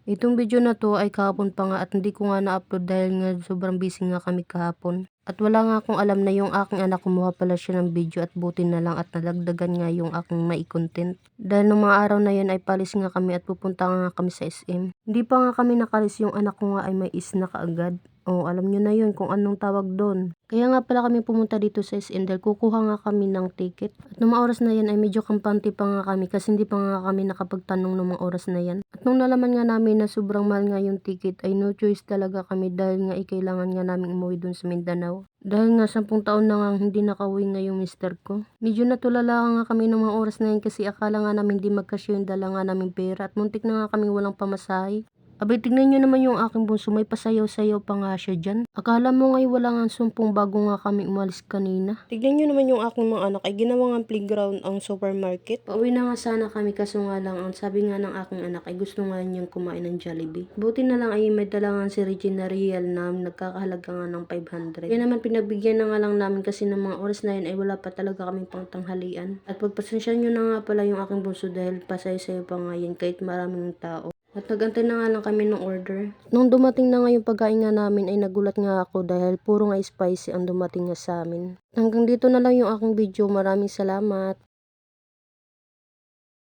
Itong video na 'to ay kahapon pa nga at hindi ko nga na-upload dahil nga sobrang busy nga kami kahapon. At wala nga akong alam na yung aking anak kumuha pala siya ng video at buti na lang at nalagdagan nga yung aking mai-content. Dahil nung mga araw na yun ay palis nga kami at pupunta nga kami sa SM. Hindi pa nga kami nakalis yung anak ko nga ay may isna kaagad. Oh, alam nyo na yun kung anong tawag doon. Kaya nga pala kami pumunta dito sa SM dahil kukuha nga kami ng ticket. At nung mga oras na yan ay medyo kampante pa nga kami kasi hindi pa nga kami nakapagtanong nung mga oras na yan. At nung nalaman nga namin na sobrang mahal nga yung ticket ay no choice talaga kami dahil nga kailangan nga namin umuwi dun sa Mindanao. Dahil nga 10 taon na nga hindi nakauwi nga yung mister ko. Medyo natulala nga kami ng mga oras na yun kasi akala nga namin di magkasya yung dala nga namin pera at muntik na nga kami walang pamasahe. Abay, tignan nyo naman yung aking bunso, may pasayaw-sayaw pa nga siya dyan. Akala mo nga'y wala nga sumpong bago nga kami umalis kanina. Tignan nyo naman yung aking mga anak, ay ginawa nga playground ang supermarket. Pauwi na nga sana kami kaso nga lang, ang sabi nga ng aking anak ay gusto nga niyang kumain ng Jollibee. Buti na lang ay may dala nga si Regina Riel na nagkakahalaga nga ng 500. Kaya naman pinagbigyan na nga lang namin kasi ng mga oras na yun ay wala pa talaga kaming pangtanghalian. At pagpasensya nyo na nga pala yung aking bunso dahil pasayaw-sayaw pa nga yan kahit maraming tao. At nagantay na nga lang kami ng order. Nung dumating na nga yung pagkain nga namin ay nagulat nga ako dahil puro nga spicy ang dumating nga sa amin. Hanggang dito na lang yung aking video. Maraming salamat.